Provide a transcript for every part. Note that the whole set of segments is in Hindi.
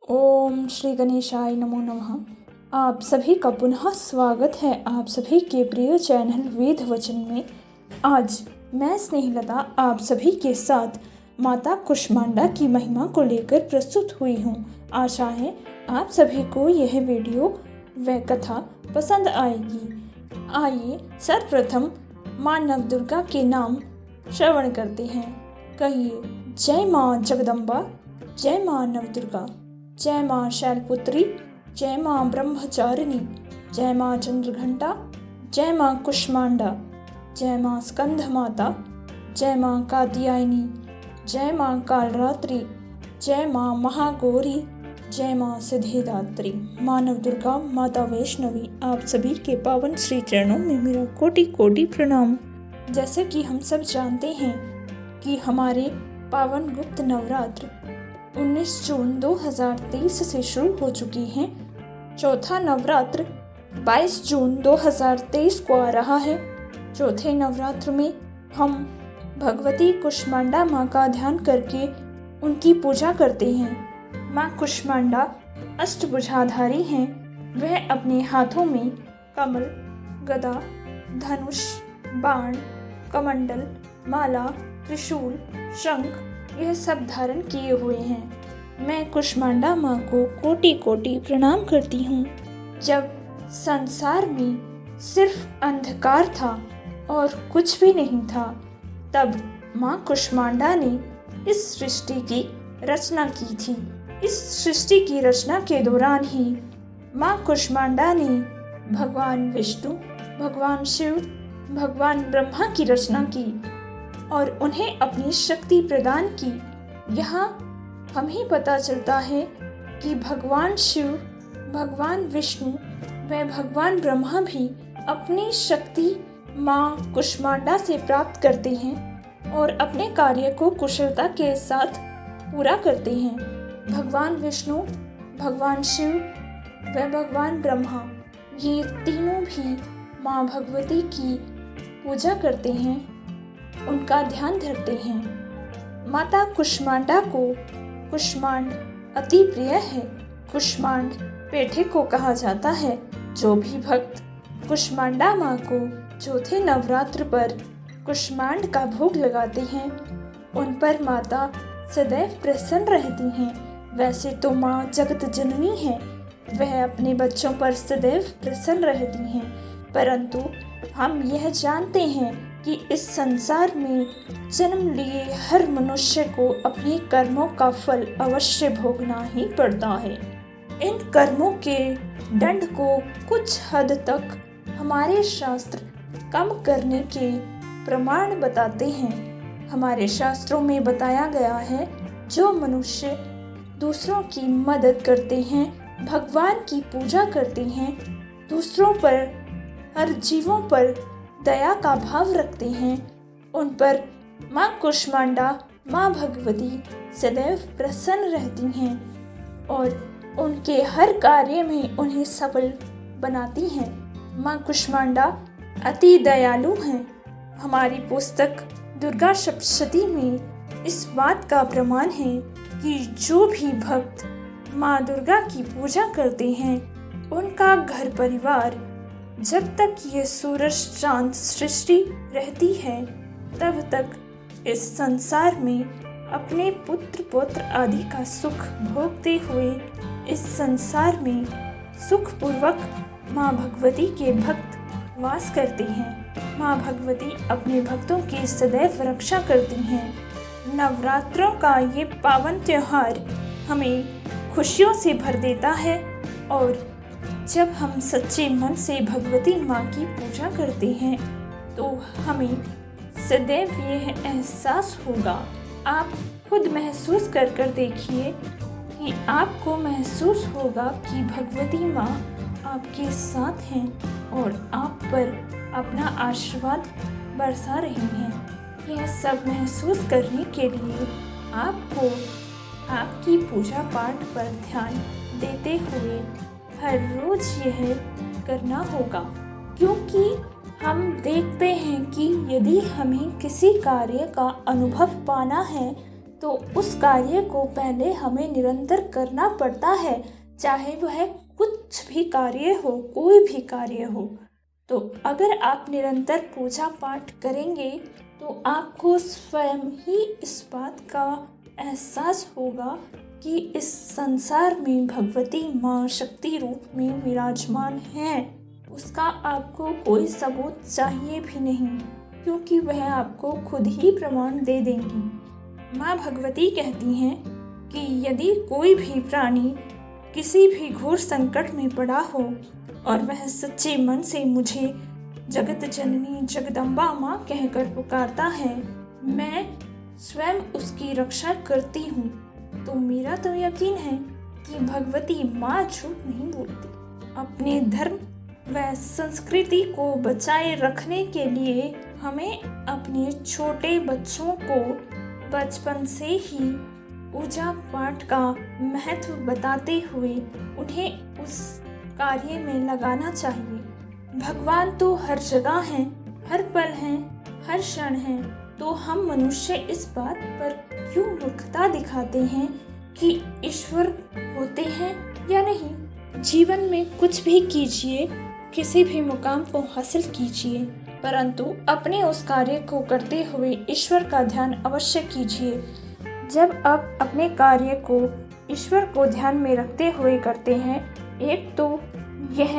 ओम श्री गणेशाय नमो नमः। आप सभी का पुनः स्वागत है आप सभी के प्रिय चैनल वेद वचन में। आज मैं स्नेहलता आप सभी के साथ माता कुष्मांडा की महिमा को लेकर प्रस्तुत हुई हूँ। आशा है आप सभी को यह वीडियो व कथा पसंद आएगी। आइए सर्वप्रथम माँ नवदुर्गा के नाम श्रवण करते हैं। कहिए, जय माँ जगदम्बा, जय माँ नवदुर्गा, जय माँ शैलपुत्री, जय माँ ब्रह्मचारिणी, जय माँ चंद्रघंटा, जय माँ कुष्मांडा, जय माँ स्कंध माता, जय माँ कात्यायनी, जय माँ कालरात्रि, जय माँ महागौरी, जय माँ सिद्धिदात्री। माँ नवदुर्गा, माता वैष्णवी, आप सभी के पावन श्री चरणों में मेरा कोटि कोटि प्रणाम। जैसे कि हम सब जानते हैं कि हमारे पावन गुप्त नवरात्र 19 जून 2023 से शुरू हो चुकी हैं। चौथा नवरात्र 22 जून 2023 को आ रहा है। चौथे नवरात्र में हम भगवती कुष्मांडा माँ का ध्यान करके उनकी पूजा करते हैं। माँ कुष्मांडा अष्टभुजाधारी हैं। वह अपने हाथों में कमल, गदा, धनुष, बाण, कमंडल, माला, त्रिशूल, शंख यह सब धारण किए हुए हैं। मैं कुष्मांडा माँ को कोटि कोटि प्रणाम करती हूँ। जब संसार में सिर्फ अंधकार था और कुछ भी नहीं था, तब माँ कुष्मांडा ने इस सृष्टि की रचना की थी। इस सृष्टि की रचना के दौरान ही माँ कुष्मांडा ने भगवान विष्णु, भगवान शिव, भगवान ब्रह्मा की रचना की और उन्हें अपनी शक्ति प्रदान की। यहाँ हमें पता चलता है कि भगवान शिव, भगवान विष्णु व भगवान ब्रह्मा भी अपनी शक्ति माँ कुष्मांडा से प्राप्त करते हैं और अपने कार्य को कुशलता के साथ पूरा करते हैं। भगवान विष्णु, भगवान शिव व भगवान ब्रह्मा ये तीनों भी माँ भगवती की पूजा करते हैं, उनका ध्यान धरते हैं। माता कुष्मांडा को कुष्मांड अति प्रिय है। कुष्मांड पेठे को कहा जाता है। जो भी भक्त कुष्मांडा माँ को चौथे नवरात्र पर कुष्मांड का भोग लगाते हैं, उन पर माता सदैव प्रसन्न रहती हैं। वैसे तो माँ जगत जननी है, वह अपने बच्चों पर सदैव प्रसन्न रहती हैं, परंतु हम यह जानते हैं कि इस संसार में जन्म लिए हर मनुष्य को अपने कर्मों का फल अवश्य भोगना ही पड़ता है। इन कर्मों के दंड को कुछ हद तक हमारे शास्त्र कम करने के प्रमाण बताते हैं। हमारे शास्त्रों में बताया गया है, जो मनुष्य दूसरों की मदद करते हैं, भगवान की पूजा करते हैं, दूसरों पर, हर जीवों पर दया का भाव रखते हैं, उन पर माँ कुष्मांडा, माँ भगवती सदैव प्रसन्न रहती हैं और उनके हर कार्य में उन्हें सफल बनाती हैं। माँ कुष्मांडा अति दयालु हैं। हमारी पुस्तक दुर्गा सप्तशती में इस बात का प्रमाण है कि जो भी भक्त माँ दुर्गा की पूजा करते हैं, उनका घर परिवार जब तक ये सूरज चांद सृष्टि रहती है, तब तक इस संसार में अपने पुत्र पौत्र आदि का सुख भोगते हुए इस संसार में सुखपूर्वक माँ भगवती के भक्त वास करते हैं। माँ भगवती अपने भक्तों की सदैव रक्षा करती हैं। नवरात्रों का ये पावन त्योहार हमें खुशियों से भर देता है और जब हम सच्चे मन से भगवती माँ की पूजा करते हैं, तो हमें सदैव यह एहसास होगा। आप खुद महसूस कर देखिए कि आपको महसूस होगा कि भगवती माँ आपके साथ हैं और आप पर अपना आशीर्वाद बरसा रही हैं। यह सब महसूस करने के लिए आपको आपकी पूजा पाठ पर ध्यान देते हुए हर रोज यह करना होगा, क्योंकि हम देखते हैं कि यदि हमें किसी कार्य का अनुभव पाना है, तो उस कार्य को पहले हमें निरंतर करना पड़ता है, चाहे वह कुछ भी कार्य हो, कोई भी कार्य हो। तो अगर आप निरंतर पूजा पाठ करेंगे तो आपको स्वयं ही इस बात का एहसास होगा कि इस संसार में भगवती माँ शक्ति रूप में विराजमान है। उसका आपको कोई सबूत चाहिए भी नहीं, क्योंकि वह आपको खुद ही प्रमाण दे देंगी। माँ भगवती कहती हैं कि यदि कोई भी प्राणी किसी भी घोर संकट में पड़ा हो और वह सच्चे मन से मुझे जगत जननी जगदम्बा माँ कहकर पुकारता है, मैं स्वयं उसकी रक्षा करती हूँ। तो मेरा तो यकीन है कि भगवती माँ झूठ नहीं बोलती। अपने धर्म व संस्कृति को बचाए रखने के लिए हमें अपने छोटे बच्चों को बचपन से ही पूजा पाठ का महत्व बताते हुए उन्हें उस कार्य में लगाना चाहिए। भगवान तो हर जगह हैं, हर पल हैं, हर क्षण हैं, तो हम मनुष्य इस बात पर क्यों मूर्खता दिखाते हैं कि ईश्वर होते हैं या नहीं। जीवन में कुछ भी कीजिए, किसी भी मुकाम को हासिल कीजिए, परंतु अपने उस कार्य को करते हुए ईश्वर का ध्यान अवश्य कीजिए। जब आप अपने कार्य को ईश्वर को ध्यान में रखते हुए करते हैं, एक तो यह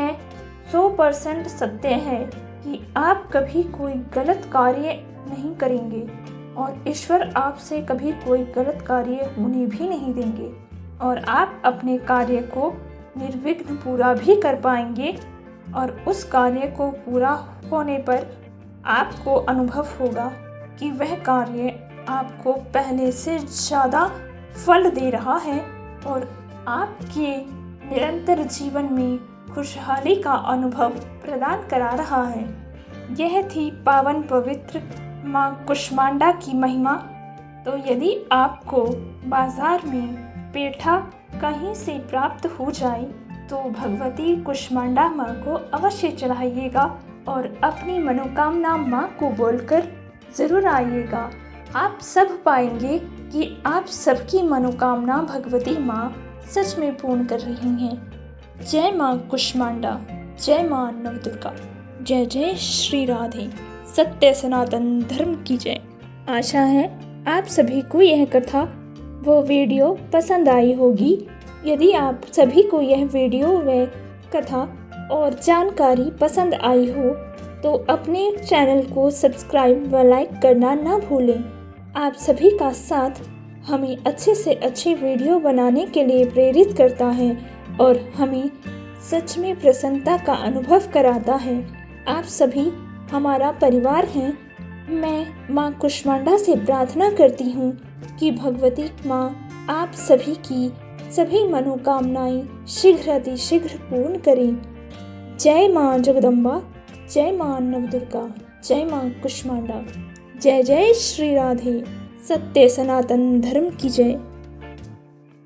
100% सत्य है कि आप कभी कोई गलत कार्य नहीं करेंगे और ईश्वर आपसे कभी कोई गलत कार्य होने भी नहीं देंगे और आप अपने कार्य को निर्विघ्न पूरा भी कर पाएंगे और उस कार्य को पूरा होने पर आपको अनुभव होगा कि वह कार्य आपको पहले से ज़्यादा फल दे रहा है और आपके निरंतर जीवन में खुशहाली का अनुभव प्रदान करा रहा है। यह थी पावन पवित्र माँ कुष्मांडा की महिमा। तो यदि आपको बाजार में पेठा कहीं से प्राप्त हो जाए तो भगवती कुष्मांडा माँ को अवश्य चढ़ाइएगा और अपनी मनोकामना माँ को बोलकर ज़रूर आइएगा। आप सब पाएंगे कि आप सबकी मनोकामना भगवती माँ सच में पूर्ण कर रही हैं। जय माँ कुष्मांडा, जय माँ नवदुर्गा, जय जय श्री राधे। सत्य सनातन धर्म की जय। आशा है आप सभी को यह कथा वो वीडियो पसंद आई होगी। यदि आप सभी को यह वीडियो व कथा और जानकारी पसंद आई हो तो अपने चैनल को सब्सक्राइब व लाइक करना ना भूलें। आप सभी का साथ हमें अच्छे से अच्छे वीडियो बनाने के लिए प्रेरित करता है और हमें सच में प्रसन्नता का अनुभव कराता है। आप सभी हमारा परिवार हैं। मैं माँ कुष्मांडा से प्रार्थना करती हूँ कि भगवती माँ आप सभी की सभी मनोकामनाएं शीघ्र अतिशीघ्र पूर्ण करें। जय माँ जगदम्बा, जय माँ नवदुर्गा, जय माँ कुष्मांडा, जय जय श्री राधे। सत्य सनातन धर्म की जय।